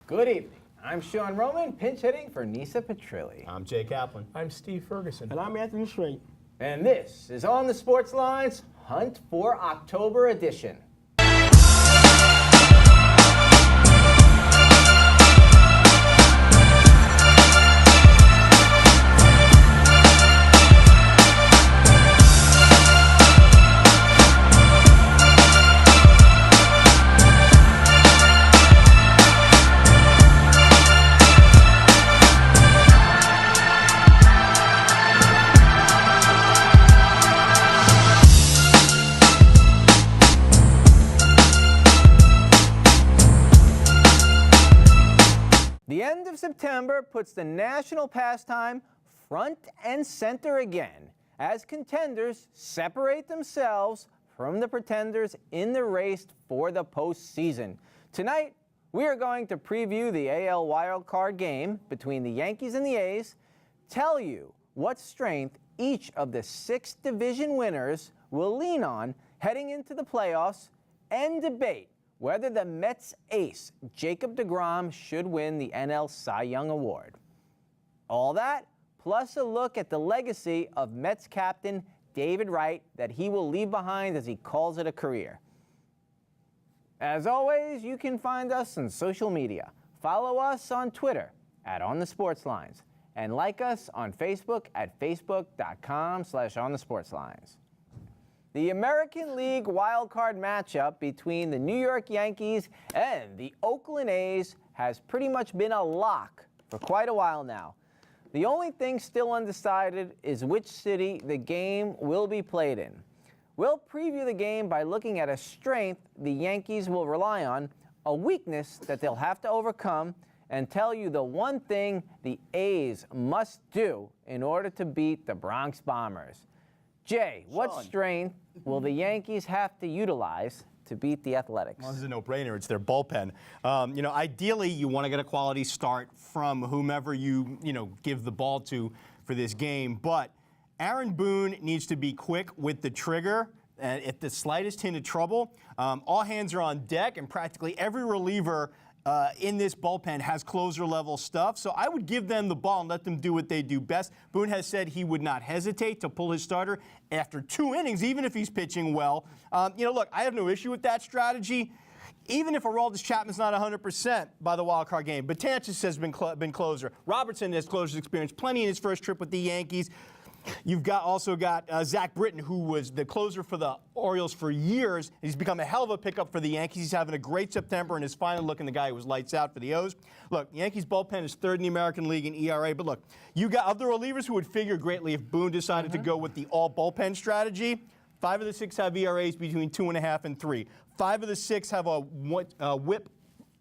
Good evening. I'm Sean Roman, pinch hitting for Nisa Petrilli. I'm Jay Kaplan. I'm Steve Ferguson. And I'm Anthony Wright. And this is On the Sports Lines Hunt for October edition. The end of September puts the national pastime front and center again as contenders separate themselves from the pretenders in the race for the postseason. Tonight, we are going to preview the AL wildcard game between the Yankees and the A's, tell you what strength each of the 6 division winners will lean on heading into the playoffs, and debate whether the Mets ace, Jacob deGrom, should win the NL Cy Young Award. All that, plus a look at the legacy of Mets captain David Wright that he will leave behind as he calls it a career. As always, you can find us on social media. Follow us on Twitter @OnTheSportsLines and like us on Facebook at facebook.com/OnTheSportsLines. The American League wildcard matchup between the New York Yankees and the Oakland A's has pretty much been a lock for quite a while now. The only thing still undecided is which city the game will be played in. We'll preview the game by looking at a strength the Yankees will rely on, a weakness that they'll have to overcome, and tell you the one thing the A's must do in order to beat the Bronx Bombers. Jay, what strength will the Yankees have to utilize to beat the Athletics? Well, this is a no-brainer. It's their bullpen. Ideally, you want to get a quality start from whomever you give the ball to for this game. But Aaron Boone needs to be quick with the trigger. And at the slightest hint of trouble, all hands are on deck, and practically every reliever in this bullpen has closer-level stuff. So I would give them the ball and let them do what they do best. Boone has said he would not hesitate to pull his starter after 2 innings, even if he's pitching well. Look, I have no issue with that strategy, even if Aroldis Chapman's not 100% by the wild card game. Betances has been closer. Robertson has closer experience, plenty in his first trip with the Yankees. You've also got Zach Britton, who was the closer for the Orioles for years. He's become a hell of a pickup for the Yankees. He's having a great September and is finally looking the guy who was lights out for the O's. Look, Yankees bullpen is 3rd in the American League in ERA, but look, you got other relievers who would figure greatly if Boone decided to go with the all-bullpen strategy. 5 of the 6 have ERAs between 2.5 and 3. 5 of the 6 have a whip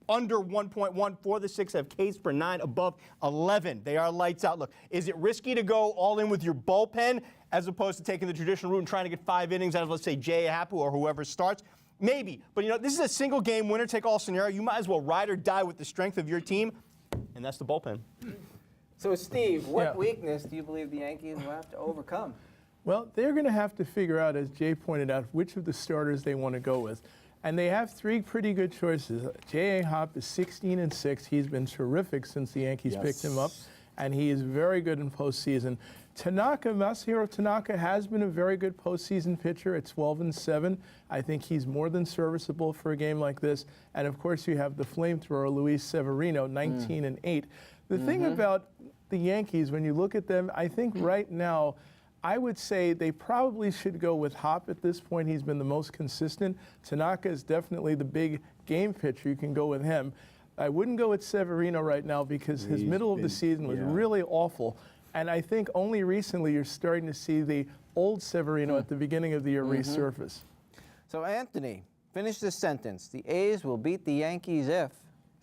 under 1.1. 4 of the 6 have Ks per 9 above 11. They are lights out. Look, is it risky to go all in with your bullpen as opposed to taking the traditional route and trying to get 5 innings out of, let's say, Jay Hapu or whoever starts? Maybe. But, this is a single-game winner-take-all scenario. You might as well ride or die with the strength of your team, and that's the bullpen. So, Steve, what weakness do you believe the Yankees will have to overcome? Well, they're going to have to figure out, as Jay pointed out, which of the starters they want to go with. And they have 3 pretty good choices. J.A. Happ is 16-6. He's been terrific since the Yankees picked him up, and he is very good in postseason. Masahiro Tanaka has been a very good postseason pitcher at 12-7. I think he's more than serviceable for a game like this. And, of course, you have the flamethrower, Luis Severino, 19-8. The thing about the Yankees, when you look at them, I think right now, I would say they probably should go with Hop at this point. He's been the most consistent. Tanaka is definitely the big game pitcher. You can go with him. I wouldn't go with Severino right now because his middle of the season was really awful. And I think only recently you're starting to see the old Severino at the beginning of the year resurface. So, Anthony, finish this sentence. The A's will beat the Yankees if...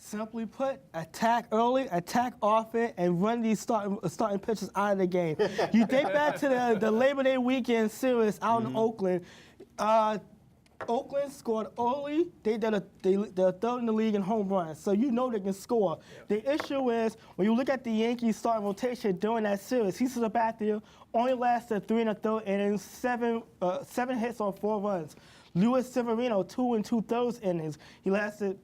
Simply put, attack early, attack often, and run these starting pitchers out of the game. You date back to the Labor Day weekend series out in Oakland. Oakland scored early. They're 3rd in the league in home runs, so you know they can score. The issue is, when you look at the Yankees starting rotation during that series, he stood up out there, only lasted 3 1/3 innings, 7 hits on 4 runs. Luis Severino, 2 2/3 innings. He lasted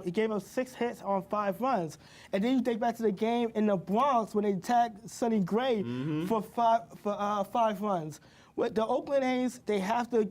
he gave up 6 hits on 5 runs. And then you think back to the game in the Bronx when they tagged Sonny Gray for 5 runs. With the Oakland A's, they have to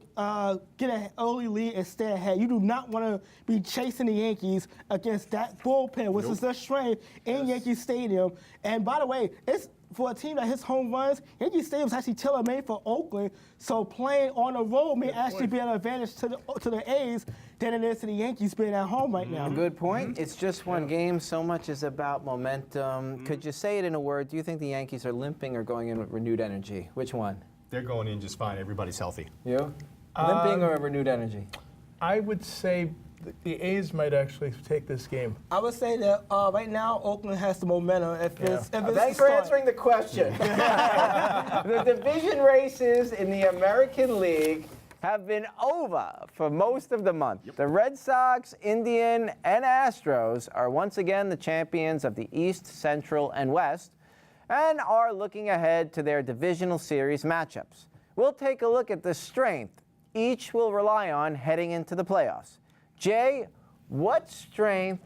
get an early lead and stay ahead. You do not want to be chasing the Yankees against that bullpen, which is their strength in Yankee Stadium. And by the way, it's for a team that hits home runs, Yankee Stadium is actually tailor-made for Oakland. So playing on the road may actually be an advantage to the A's than it is to the Yankees being at home right now. Good point. It's just one game. So much is about momentum. Could you say it in a word? Do you think the Yankees are limping or going in with renewed energy? Which one? They're going in just fine. Everybody's healthy. You? Limping or renewed energy? I would say the A's might actually take this game. I would say that right now Oakland has the momentum. Thanks for answering the question. The division races in the American League have been over for most of the month. The Red Sox, Indian, and Astros are once again the champions of the East, Central, and West, and are looking ahead to their divisional series matchups. We'll take a look at the strength each will rely on heading into the playoffs. Jay, what strength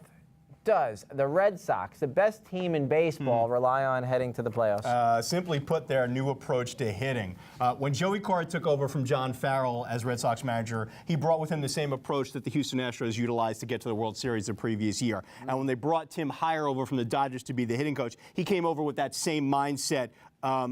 does the Red Sox, the best team in baseball, rely on heading to the playoffs? Simply put, their new approach to hitting. When Joey Cora took over from John Farrell as Red Sox manager, he brought with him the same approach that the Houston Astros utilized to get to the World Series the previous year. And when they brought Tim Hyer over from the Dodgers to be the hitting coach, he came over with that same mindset,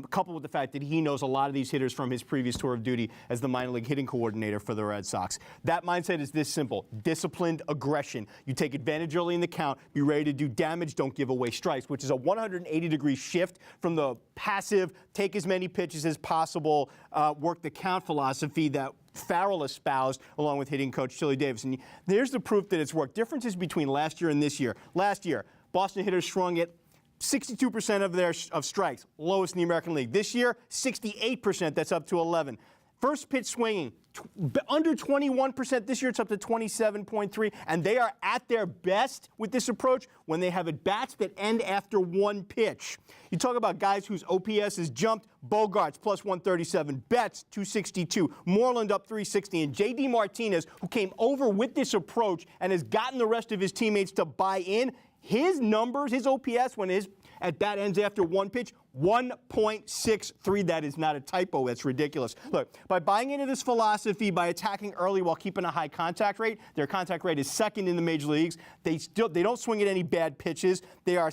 coupled with the fact that he knows a lot of these hitters from his previous tour of duty as the minor league hitting coordinator for the Red Sox. That mindset is this simple: disciplined aggression. You take advantage early in the count, be ready to do damage, don't give away strikes, which is a 180-degree shift from the passive, take as many pitches as possible, work the count philosophy that Farrell espoused along with hitting coach Chili Davis. And there's the proof that it's worked. Differences between last year and this year. Last year, Boston hitters strung at 62% of their strikes, lowest in the American League. This year, 68%, that's up to 11. First pitch swinging, under 21%. This year, it's up to 27.3. And they are at their best with this approach when they have at-bats that end after one pitch. You talk about guys whose OPS has jumped: Bogarts, plus 137, Betts, 262, Moreland up 360, and J.D. Martinez, who came over with this approach and has gotten the rest of his teammates to buy in. His numbers, his OPS, when his at-bat ends after one pitch, 1.63. That is not a typo. That's ridiculous. Look, by buying into this philosophy, by attacking early while keeping a high contact rate, their contact rate is second in the major leagues. They don't swing at any bad pitches. They are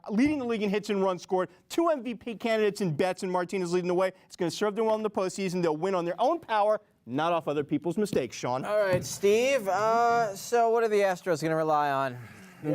leading the league in hits and runs scored. 2 MVP candidates in Betts and Martinez leading the way. It's going to serve them well in the postseason. They'll win on their own power, not off other people's mistakes, Sean. All right, Steve. So what are the Astros going to rely on?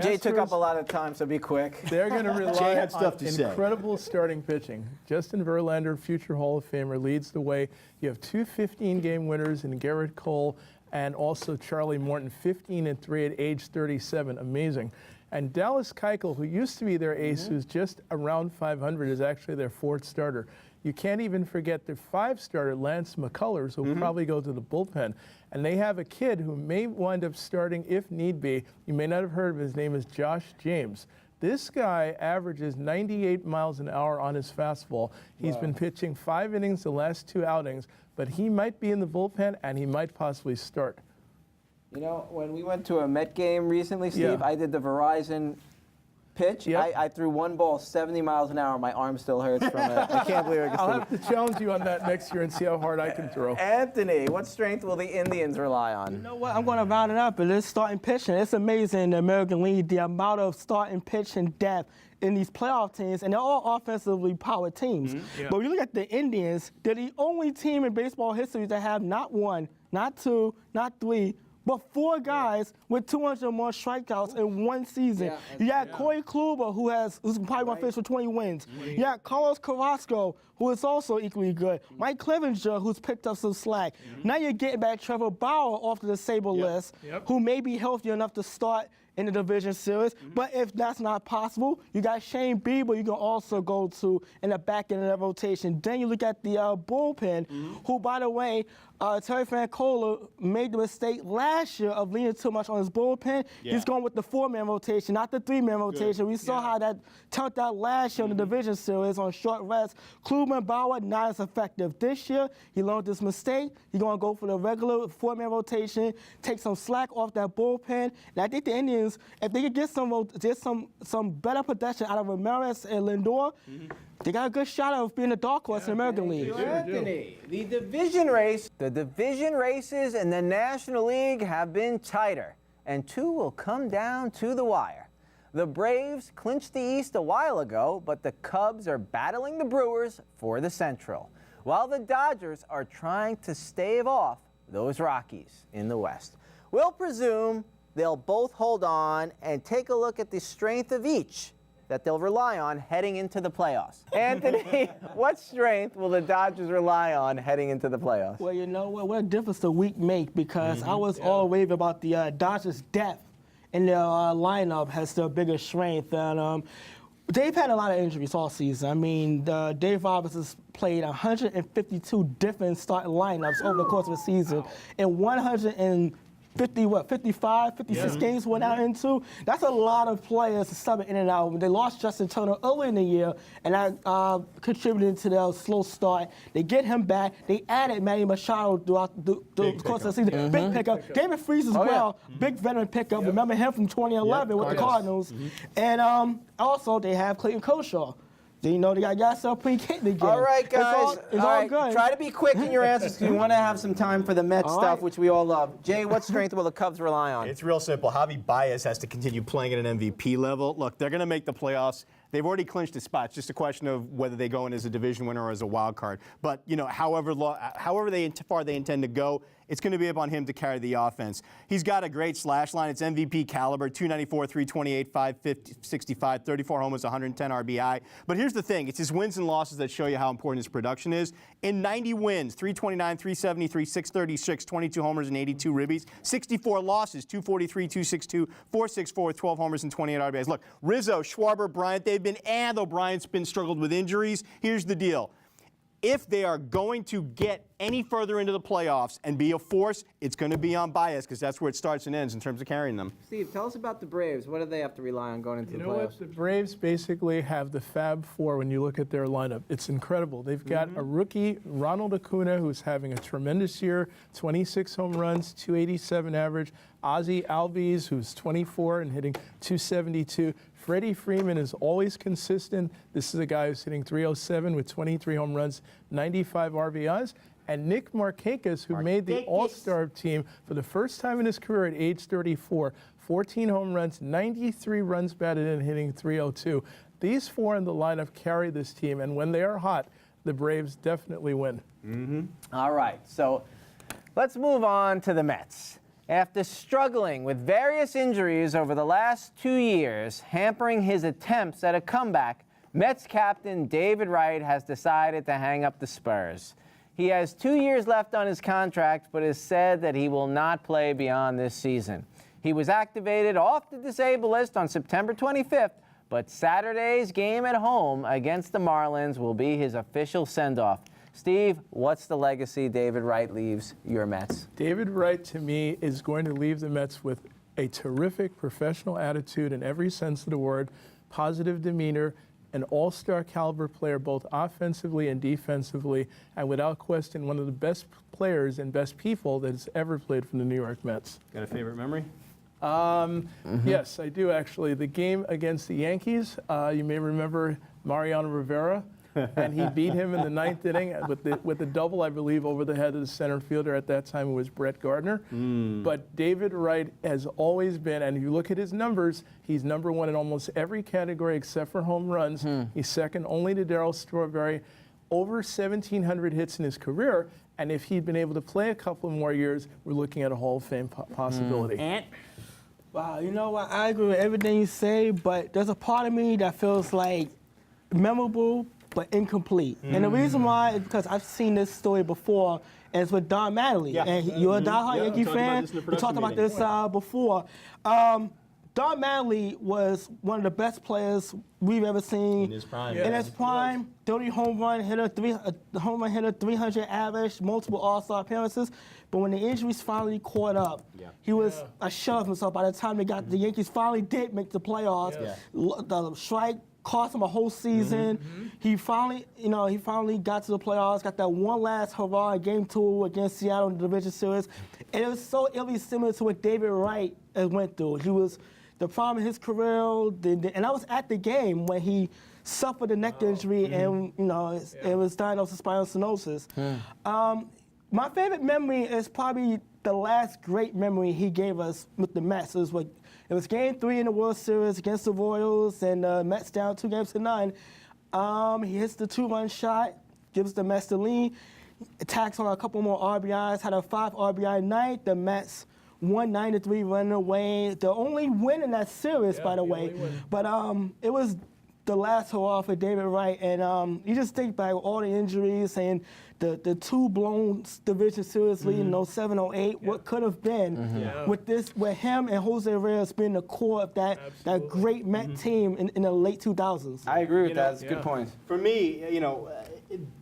Jay took up a lot of time, so be quick. They're going to rely had stuff to on say. incredible starting pitching. Justin Verlander, future Hall of Famer, leads the way. You have 2 15-game winners in Garrett Cole and also Charlie Morton, 15-3 at age 37. Amazing. And Dallas Keuchel, who used to be their ace, who's just around 500, is actually their 4th starter. You can't even forget their 5 starter, Lance McCullers, who will probably go to the bullpen. And they have a kid who may wind up starting if need be. You may not have heard of his name is Josh James. This guy averages 98 miles an hour on his fastball. He's been pitching 5 innings the last 2 outings, but he might be in the bullpen and he might possibly start. You know, when we went to a Met game recently, Steve, I did the Verizon pitch. Yep. I threw one ball 70 miles an hour. My arm still hurts from it. I can't believe I I'll have to challenge you on that next year and see how hard I can throw. Anthony, what strength will the Indians rely on? You know what? I'm going to round it up. It is starting pitching. It's amazing in the American League, the amount of starting pitching depth in these playoff teams, and they're all offensively powered teams. But when you look at the Indians, they're the only team in baseball history that have not 1, not 2, not 3, but 4 guys with 200 or more strikeouts in one season. You got Corey Kluber, who's probably going to finish with 20 wins. You got Carlos Carrasco, who is also equally good. Mike Clevenger, who's picked up some slack. Now you're getting back Trevor Bauer off the Sable list, who may be healthy enough to start in the division series. But if that's not possible, you got Shane Bieber you can also go to in the back end of that rotation. Then you look at the bullpen, who, by the way, Terry Francona made the mistake last year of leaning too much on his bullpen. Yeah. He's going with the 4-man rotation, not the 3-man rotation. We saw how that turned out last year in the division series on short rest. Klubman, Bauer, not as effective. This year, he learned this mistake. He's going to go for the regular 4-man rotation, take some slack off that bullpen. And I think the Indians, if they could get some better production out of Ramirez and Lindor, they got a good shot of being a dark horse in the American League. Anthony, the division races in the National League have been tighter, and two will come down to the wire. The Braves clinched the East a while ago, but the Cubs are battling the Brewers for the Central, while the Dodgers are trying to stave off those Rockies in the West. We'll presume they'll both hold on and take a look at the strength of each that they'll rely on heading into the playoffs. Anthony, what strength will the Dodgers rely on heading into the playoffs? Well, you know what a difference the week make, because I was all raving about the Dodgers' depth in their lineup has the biggest strength. And they've had a lot of injuries all season. I mean, Dave Roberts has played 152 different starting lineups over the course of the season, and 56 games went out into. That's a lot of players subbing in and out. They lost Justin Turner early in the year, and that contributed to their slow start. They get him back. They added Manny Machado throughout the course of the season. Big pickup. David Freese as well. Big veteran pickup. Remember him from 2011 with the Cardinals. And also, they have Clayton Kershaw. You know, they got yourself pre-kicked again. All right, guys. It's all good. Try to be quick in your answers because we want to have some time for the Mets stuff, which we all love. Jay, what strength will the Cubs rely on? It's real simple. Javi Baez has to continue playing at an MVP level. Look, they're going to make the playoffs. They've already clinched a spot. It's just a question of whether they go in as a division winner or as a wild card. But, you know, however far they intend to go, it's going to be up on him to carry the offense. He's got a great slash line. It's MVP caliber, 294, 328, 565, 34 homers, 110 RBI. But here's the thing. It's his wins and losses that show you how important his production is. In 90 wins, 329, 373, 636, 22 homers and 82 ribbies. 64 losses, 243, 262, 464, 12 homers and 28 RBIs. Look, Rizzo, Schwarber, Bryant, though Bryant's been struggled with injuries, here's the deal. If they are going to get any further into the playoffs and be a force, it's going to be on Baez, because that's where it starts and ends in terms of carrying them. Steve, tell us about the Braves. What do they have to rely on going into the playoffs? You know what? The Braves basically have the Fab Four when you look at their lineup. It's incredible. They've got a rookie, Ronald Acuna, who's having a tremendous year, 26 home runs, 287 average. Ozzie Albies, who's 24 and hitting 272. Freddie Freeman is always consistent. This is a guy who's hitting 307 with 23 home runs, 95 RBIs. And Nick Markakis, who made the All-Star team for the first time in his career at age 34, 14 home runs, 93 runs batted in, hitting 302. These four in the lineup carry this team, and when they are hot, the Braves definitely win. All right, so let's move on to the Mets. After struggling with various injuries over the last 2 years, hampering his attempts at a comeback, Mets captain David Wright has decided to hang up the Spurs. He has 2 years left on his contract, but has said that he will not play beyond this season. He was activated off the disabled list on September 25th, but Saturday's game at home against the Marlins will be his official send-off. Steve, what's the legacy David Wright leaves your Mets? David Wright, to me, is going to leave the Mets with a terrific professional attitude in every sense of the word, positive demeanor, an all-star caliber player both offensively and defensively, and without question one of the best players and best people that has ever played for the New York Mets. Got a favorite memory? Yes, I do actually. The game against the Yankees, you may remember Mariano Rivera. And he beat him in the ninth inning with the double, I believe, over the head of the center fielder. At that time, it was Brett Gardner. But David Wright has always been, and if you look at his numbers, he's number one in almost every category except for home runs. He's second only to Darryl Strawberry. Over 1,700 hits in his career, and if he'd been able to play a couple more years, we're looking at a Hall of Fame possibility. Wow, you know what? I agree with everything you say, but there's a part of me that feels like memorable but incomplete. And the reason why is because I've seen this story before, and it's with Don Mattingly. And you're a diehard Yankee fan. We talked about this before. Don Mattingly was one of the best players we've ever seen. In his prime. In his prime, 30 home run hitter, 300 average, multiple All-Star appearances. But when the injuries finally caught up, he was a shell of himself. By the time the Yankees finally did make the playoffs, the strike cost him a whole season. He finally got to the playoffs, got that one last hurrah in Game 2 against Seattle in the division series. And it was so eerily similar to what David Wright went through. He was the prime of his career, and I was at the game when he suffered a neck injury and it was diagnosed with spinal stenosis. My favorite memory is probably the last great memory he gave us with the Mets. It was Game 3 in the World Series against the Royals, and the Mets down 2-9. He hits the 2-run shot, gives the Mets the lead, attacks on a couple more RBIs, had a 5 RBI night. The Mets won 9-3, running away. The only win in that series, by the way. But it was the last hurrah for David Wright, and you just think back all the injuries and the 2 blown division series lead in 07, 08, what could have been with him and Jose Reyes being the core of that great Met team in the late 2000s. I agree with that. That's a good point. For me,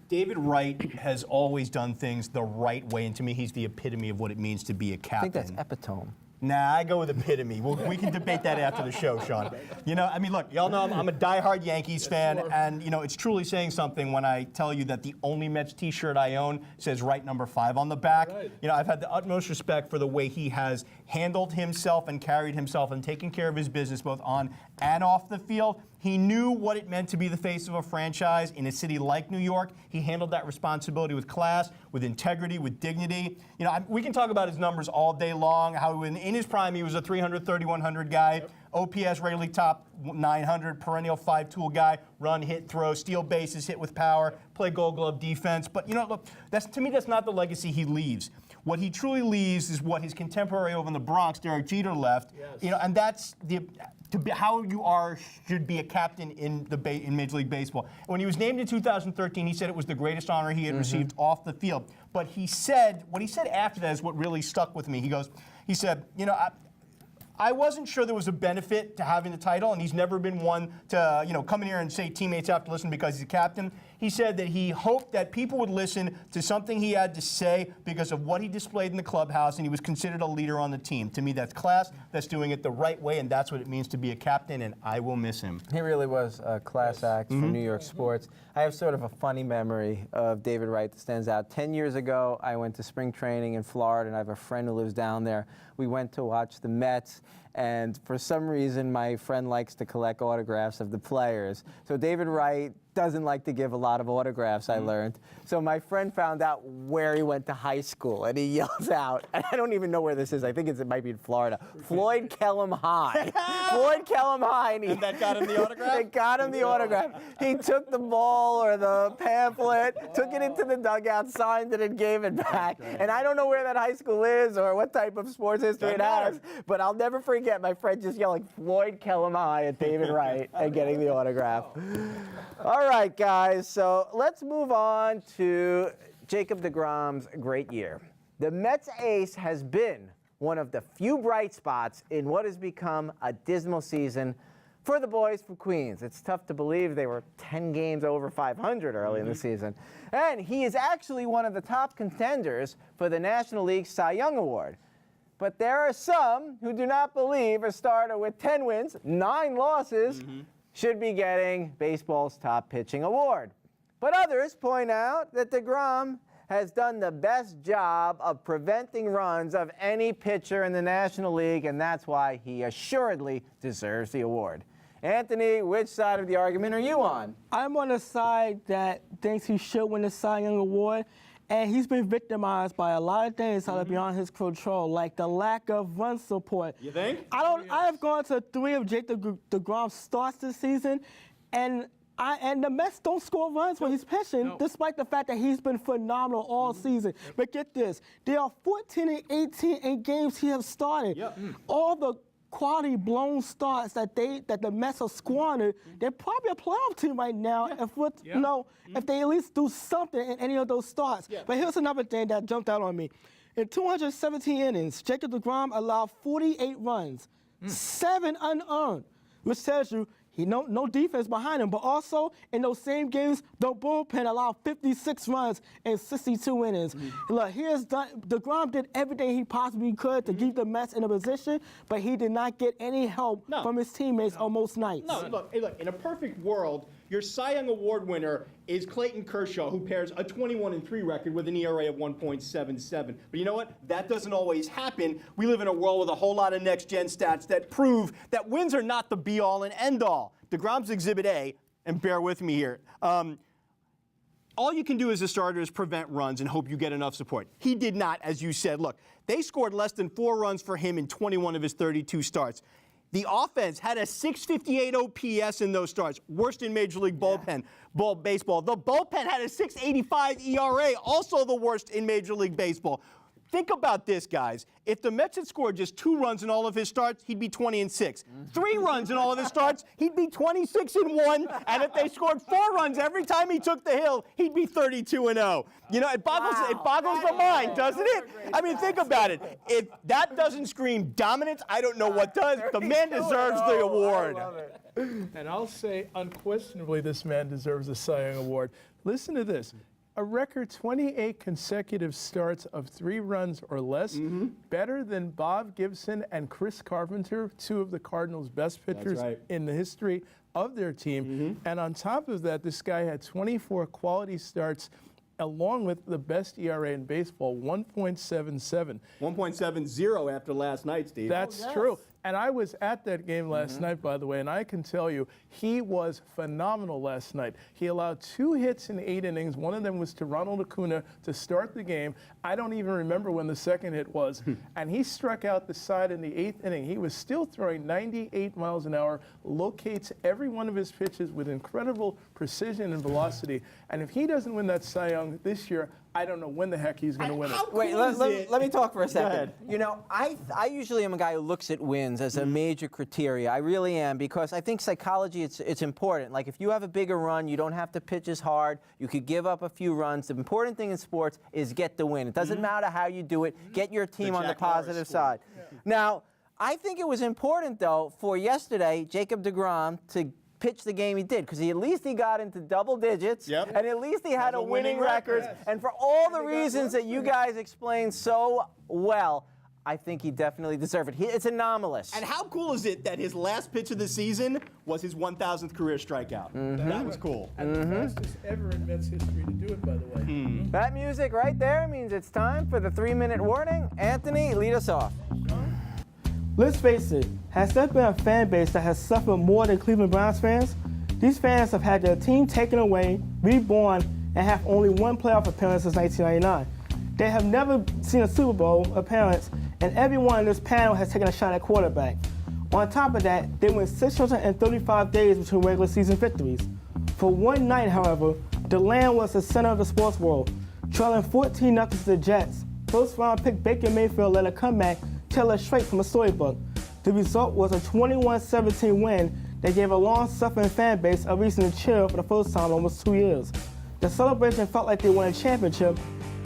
David Wright has always done things the right way, and to me, he's the epitome of what it means to be a captain. I think that's epitome. Nah, I go with epitome. We can debate that after the show, Sean. Look, y'all know I'm a diehard Yankees fan, and it's truly saying something when I tell you that the only Mets T-shirt I own says Wright number 5 on the back. I've had the utmost respect for the way he has handled himself and carried himself and taken care of his business both on and off the field. He knew what it meant to be the face of a franchise in a city like New York. He handled that responsibility with class, with integrity, with dignity. We can talk about his numbers all day long, how in his prime he was a 300, 3,100 guy, OPS regularly top 900, perennial 5-tool guy, run, hit, throw, steal bases, hit with power, play Gold Glove defense. But look, to me, that's not the legacy he leaves. What he truly leaves is what his contemporary over in the Bronx, Derek Jeter, left. And that's how you should be a captain in Major League Baseball. When he was named in 2013, he said it was the greatest honor he had received off the field. But what he said after that is what really stuck with me. He said, I wasn't sure there was a benefit to having the title, and he's never been one to, come in here and say teammates have to listen because he's a captain. He said that he hoped that people would listen to something he had to say because of what he displayed in the clubhouse, and he was considered a leader on the team. To me, that's class, that's doing it the right way, and that's what it means to be a captain, and I will miss him. He really was a class act for New York sports. I have sort of a funny memory of David Wright that stands out. 10 years ago, I went to spring training in Florida, and I have a friend who lives down there. We went to watch the Mets, and for some reason, my friend likes to collect autographs of the players. So David Wright doesn't like to give a lot of autographs, I learned. So my friend found out where he went to high school, and he yells out, and I don't even know where this is. I think it might be in Florida. Floyd Kellum High. Floyd Kellum High. And that got him the autograph? It got him the autograph. He took the ball or the pamphlet, took it into the dugout, signed it, and gave it back. And I don't know where that high school is or what type of sports history it has, but I'll never forget my friend just yelling Floyd Kellum High at David Wright and getting the autograph. All right, guys, so let's move on to Jacob deGrom's great year. The Mets ace has been one of the few bright spots in what has become a dismal season for the boys from Queens. It's tough to believe they were 10 games over 500 early in the season. And he is actually one of the top contenders for the National League Cy Young Award. But there are some who do not believe a starter with 10 wins, 9 losses, should be getting baseball's top pitching award. But others point out that deGrom has done the best job of preventing runs of any pitcher in the National League, and that's why he assuredly deserves the award. Anthony, which side of the argument are you on? I'm on the side that thinks he should win the Cy Young Award. And he's been victimized by a lot of things that are beyond his control, like the lack of run support. You think? I have gone to 3 of Jacob deGrom's starts this season, and the Mets don't score runs when he's pitching, despite the fact that he's been phenomenal all season. But get this, there are 14 and 18 in games he has started. All the quality blown starts that the Mets have squandered, they're probably a playoff team right now if they at least do something in any of those starts. But here's another thing that jumped out on me. In 217 innings, Jacob deGrom allowed 48 runs, 7 unearned, which tells you he no defense behind him. But also, in those same games, the bullpen allowed 56 runs in 62 innings. Look, deGrom did everything he possibly could to keep the Mets in a position, but he did not get any help from his teammates on most nights. No, look, in a perfect world, your Cy Young Award winner is Clayton Kershaw, who pairs a 21-3 record with an ERA of 1.77. But you know what? That doesn't always happen. We live in a world with a whole lot of next-gen stats that prove that wins are not the be-all and end-all. deGrom's Exhibit A, and bear with me here, all you can do as a starter is prevent runs and hope you get enough support. He did not, as you said. Look, they scored less than 4 runs for him in 21 of his 32 starts. The offense had a 658 OPS in those starts, worst in Major League Baseball. The bullpen had a 685 ERA, also the worst in Major League Baseball. Think about this, guys. If the Mets had scored just 2 runs in all of his starts, he'd be 20-6. 3 runs in all of his starts, he'd be 26-1. And if they scored 4 runs every time he took the hill, he'd be 32-0. You know, it boggles the mind, doesn't it? I mean, think about it. If that doesn't scream dominance, I don't know what does. The man deserves the award. And I'll say, unquestionably, this man deserves a Cy Young Award. Listen to this. A record 28 consecutive starts of 3 runs or less, better than Bob Gibson and Chris Carpenter, 2 of the Cardinals' best pitchers in the history of their team. And on top of that, this guy had 24 quality starts, along with the best ERA in baseball, 1.77. 1.70 after last night, Steve. That's true. And I was at that game last night, by the way, and I can tell you, he was phenomenal last night. He allowed 2 hits in 8 innings. One of them was to Ronald Acuna to start the game. I don't even remember when the second hit was. And he struck out the side in the 8th inning. He was still throwing 98 miles an hour, locates every one of his pitches with incredible precision and velocity. And if he doesn't win that Cy Young this year, I don't know when the heck he's going to win it. Wait, let me talk for a second. You know, I usually am a guy who looks at wins as a major criteria. I really am, because I think psychology, it's important. Like, if you have a bigger run, you don't have to pitch as hard. You could give up a few runs. The important thing in sports is get the win. It doesn't matter how you do it. Get your team on the positive side. Now, I think it was important, though, for yesterday, Jacob deGrom to pitch the game he did, because at least he got into double digits, and at least he had a winning record. And for all the reasons that you guys explained so well, I think he definitely deserved it. It's anomalous. And how cool is it that his last pitch of the season was his 1,000th career strikeout? That was cool. And the fastest ever in Mets history to do it, by the way. That music right there means it's time for the 3-minute warning. Anthony, lead us off. Let's face it, has there been a fan base that has suffered more than Cleveland Browns fans? These fans have had their team taken away, reborn, and have only 1 playoff appearance since 1999. They have never seen a Super Bowl appearance, and everyone in this panel has taken a shot at quarterback. On top of that, they went 635 days between regular season victories. For one night, however, the land was the center of the sports world, trailing 14-0 to the Jets. First-round pick Baker Mayfield led a comeback tell us straight from a storybook. The result was a 21-17 win that gave a long-suffering fan base a reason to cheer for the first time in almost 2 years. The celebration felt like they won a championship,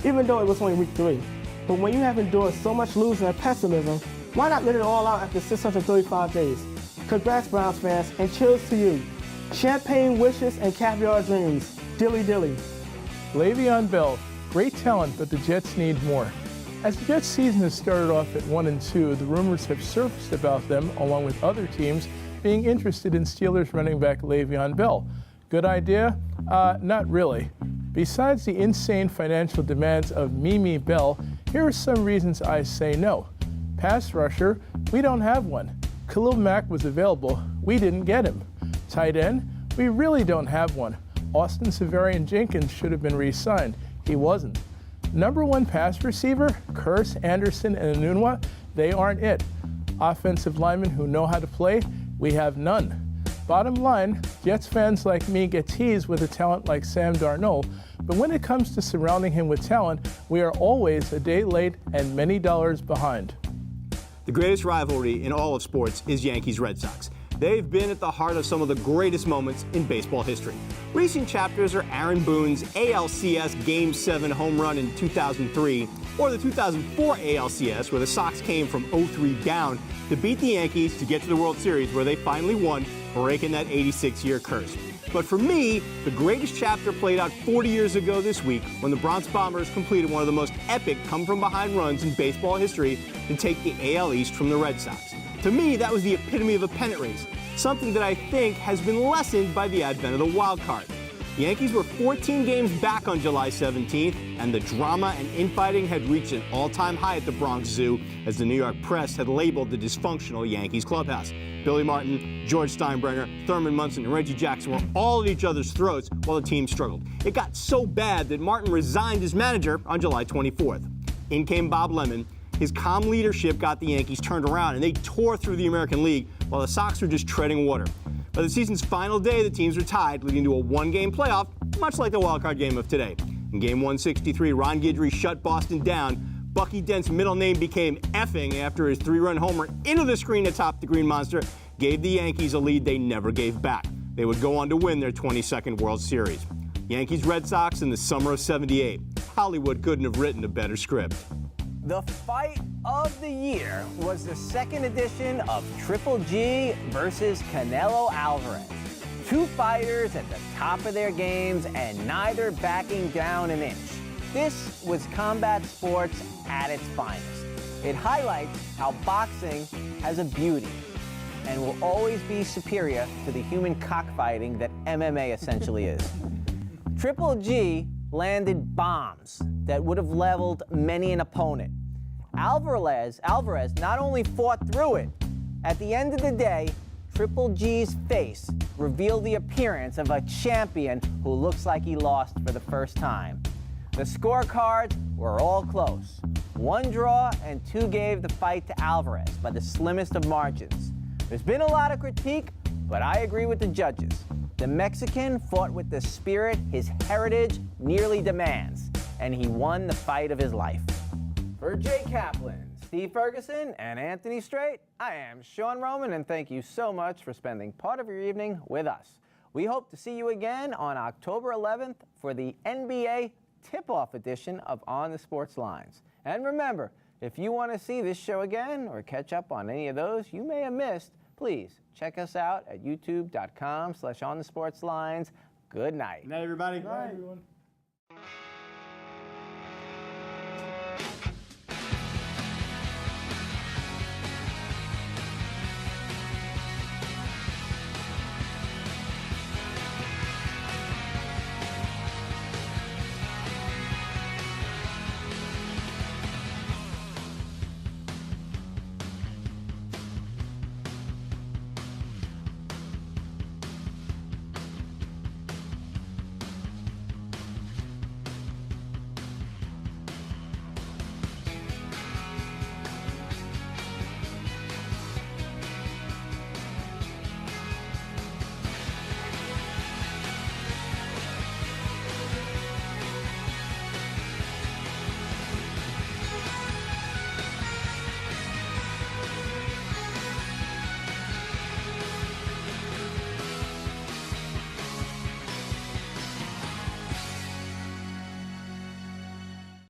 even though it was only week 3. But when you have endured so much losing and pessimism, why not let it all out after 635 days? Congrats, Browns fans, and cheers to you. Champagne wishes and caviar dreams. Dilly dilly. Le'Veon Bell, great talent, but the Jets need more. As the Jets season has started off at 1-2, the rumors have surfaced about them, along with other teams, being interested in Steelers running back Le'Veon Bell. Good idea? Not really. Besides the insane financial demands of Mimi Bell, here are some reasons I say no. Pass rusher, we don't have one. Khalil Mack was available, we didn't get him. Tight end, we really don't have one. Austin Severian Jenkins should have been re-signed. He wasn't. Number 1 pass receiver, Curse, Anderson, and Enunwa, they aren't it. Offensive linemen who know how to play, we have none. Bottom line, Jets fans like me get teased with a talent like Sam Darnold, but when it comes to surrounding him with talent, we are always a day late and many dollars behind. The greatest rivalry in all of sports is Yankees-Red Sox. They've been at the heart of some of the greatest moments in baseball history. Recent chapters are Aaron Boone's ALCS Game 7 home run in 2003, or the 2004 ALCS, where the Sox came from 0-3 down to beat the Yankees to get to the World Series, where they finally won, breaking that 86-year curse. But for me, the greatest chapter played out 40 years ago this week when the Bronx Bombers completed one of the most epic come-from-behind runs in baseball history to take the AL East from the Red Sox. To me, that was the epitome of a pennant race, something that I think has been lessened by the advent of the wild card. The Yankees were 14 games back on July 17th, and the drama and infighting had reached an all-time high at the Bronx Zoo as the New York press had labeled the dysfunctional Yankees clubhouse. Billy Martin, George Steinbrenner, Thurman Munson, and Reggie Jackson were all at each other's throats while the team struggled. It got so bad that Martin resigned as manager on July 24th. In came Bob Lemon. His calm leadership got the Yankees turned around, and they tore through the American League while the Sox were just treading water. By the season's final day, the teams were tied, leading to a one-game playoff, much like the wildcard game of today. In Game 163, Ron Guidry shut Boston down. Bucky Dent's middle name became effing after his 3-run homer into the screen atop the Green Monster gave the Yankees a lead they never gave back. They would go on to win their 22nd World Series. Yankees-Red Sox in the summer of '78. Hollywood couldn't have written a better script. The fight of the year was the second edition of Triple G versus Canelo Alvarez. Two fighters at the top of their games and neither backing down an inch. This was combat sports at its finest. It highlights how boxing has a beauty and will always be superior to the human cockfighting that MMA essentially is. Triple G landed bombs that would have leveled many an opponent. Alvarez not only fought through it, at the end of the day, Triple G's face revealed the appearance of a champion who looks like he lost for the first time. The scorecards were all close. 1 draw and 2 gave the fight to Alvarez by the slimmest of margins. There's been a lot of critique, but I agree with the judges. The Mexican fought with the spirit his heritage nearly demands, and he won the fight of his life. For Jay Kaplan, Steve Ferguson, and Anthony Strait, I am Sean Roman, and thank you so much for spending part of your evening with us. We hope to see you again on October 11th for the NBA tip-off edition of On the Sports Lines. And remember, if you want to see this show again or catch up on any of those you may have missed, please check us out at youtube.com/onthesportslines. Good night. Good night, everybody. Good night, everyone.